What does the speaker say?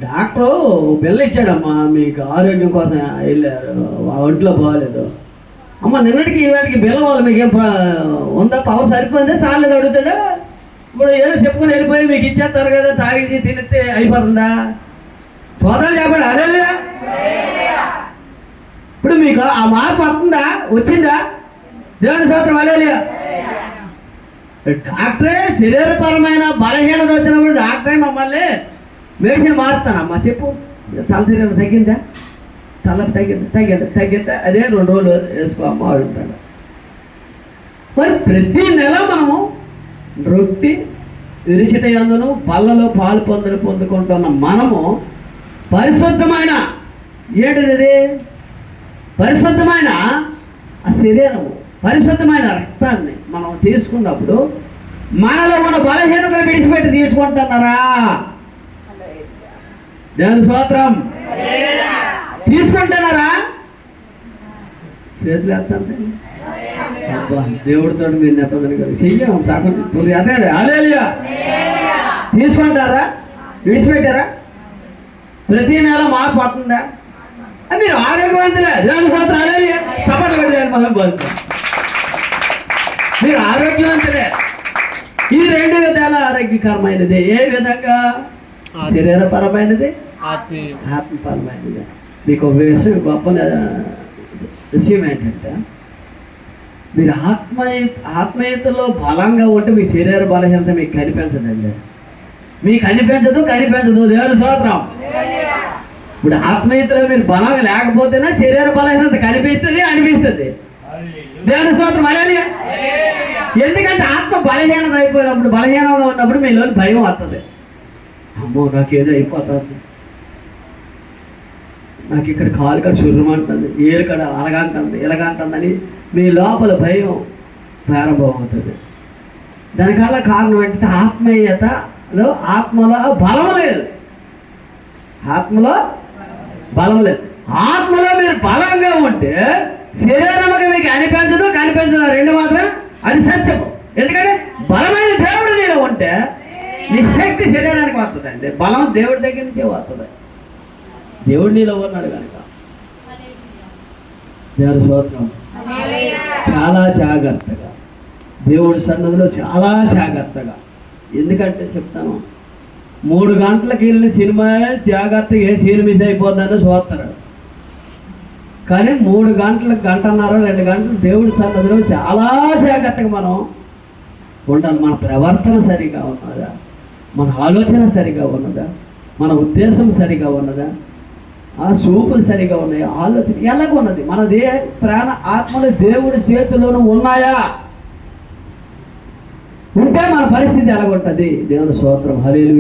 Doctor బిల్ల ఇచ్చాడమ్మా, మీకు ఆరోగ్యం కోసం వెళ్ళారు, ఒంట్లో బాగాలేదు. అమ్మ నిన్నటికి ఈవేళకి బిల్ల వాళ్ళు మీకు ఏం ఉందా, పవర్ సరిపోయిందా, చాలేదు అడుగుతాడా? ఇప్పుడు ఏదో చెప్పుకొని వెళ్ళిపోయి మీకు ఇచ్చేస్తారు కదా, తాగేసి తినితే అయిపోతుందా? సోదరులు చెప్పండి అదేగా. ఇప్పుడు మీకు ఆ మార్పు వస్తుందా, వచ్చిందా? దేవుని స్తోత్రం హల్లెలూయా. డాక్టరే శరీరపరమైన బలహీనత వచ్చినప్పుడు డాక్టరే మమ్మల్ని మెడిసిన్ మారుతానమ్మా, చెప్పు తల తిరగడం తగ్గిందా, తల తగ్గిందా అదే 2 రోజులు వేసుకో అమ్మ అంటాడు. మరి ప్రతి నెల మనము రొట్టి విరిచిట యందును బల్లలో పాలు పొందుకుంటున్న మనము పరిశుద్ధమైన ఏంటిది, పరిశుద్ధమైన ఆ శరీరము, పరిశుద్ధమైన రక్తాన్ని మనం తీసుకున్నప్పుడు మనలో ఉన్న బలహీనతను విడిచిపెట్టి తీసుకుంటున్నారా? దేవుని స్తోత్రం. తీసుకుంటున్నారా? చేతులు ఎత్తండి. అబ్బా దేవుడితో మీరు నెప్పదని కదా చెయ్యం సగం అదే హల్లెలూయా. తీసుకుంటారా, విడిచిపెట్టారా? ప్రతి నెల మార్పు వస్తుందా? మీరు ఆరోగ్యవంతులే. దేవుని స్తోత్రం హల్లెలూయా. చప్పట్లు కొట్టారు మనం బాగుంది. మీరు ఆరోగ్యవంతులే. ఇది 2 విధాల ఆరోగ్యకరమైనది. ఏ విధంగా? శరీరపరమైనది, ఆత్మపరమైనది. మీకు ఒక విషయం, గొప్ప విషయం ఏంటంటే మీరు ఆత్మీయతలో బలంగా ఉంటే మీ శరీర బలహీనత మీకు కనిపించదండి. మీకు కనిపించదు. దేవుని స్తోత్రం. ఇప్పుడు ఆత్మీయతలో మీరు బలంగా లేకపోతేనే శరీర బలహీనత అనిపిస్తుంది. దేవుని స్తోత్రం హల్లెలూయా. ఎందుకంటే ఆత్మ బలహీనత అయిపోయినప్పుడు, బలహీనంగా ఉన్నప్పుడు మీలో భయం వస్తుంది. అమ్మో నాకేదో అయిపోతుంది, నాకు ఇక్కడ కాలు కడ చుర్రమంటుంది, ఏలు కడ అలాగంటుంది ఇలాగంటుందని మీ లోపల భయం ప్రారంభం అవుతుంది. దానికల్లా కారణం ఏంటంటే ఆత్మీయతలో ఆత్మలో బలం లేదు. ఆత్మలో బలం లేదు. ఆత్మలో మీరు బలంగా ఉంటే శరీరముగా మీకు కనిపించదు 2 మాత్రం అది సత్యము. ఎందుకంటే బలమైన దేవుడు నీలో ఉంటే నీ శక్తి శరీరానికి వస్తుందండి. బలం దేవుడి దగ్గర నుంచే వస్తుంది. దేవుడు నీలో ఉన్నాడు కనుక. దేవుని స్తోత్రం. చాలా జాగ్రత్తగా దేవుడి సన్నిధిలో చాలా జాగ్రత్తగా. ఎందుకంటే చెప్తాను, 3 గంటలకు వెళ్ళిన సినిమా జాగ్రత్తగా ఏ సీన్ మిస్ అయిపోద్దని చూస్తారు. కానీ 3 గంటలకు, 1.5, 2 గంటలు దేవుడి సన్నిధిలో చాలా జాగ్రత్తగా మనం ఉండాలి. మన ప్రవర్తన సరిగా ఉన్నదా, మన ఆలోచన సరిగా ఉన్నదా, మన ఉద్దేశం సరిగా ఉన్నదా, ఆ చూపులు సరిగా ఉన్నాయా, ఆలోచన ఎలాగ ఉన్నది, మన దేహ ప్రాణ ఆత్మలు దేవుడి చేతుల్లోనూ ఉన్నాయా? ఉంటే మన పరిస్థితి ఎలాగుంటుంది? దేవుని స్తోత్రం హల్లెలూయా.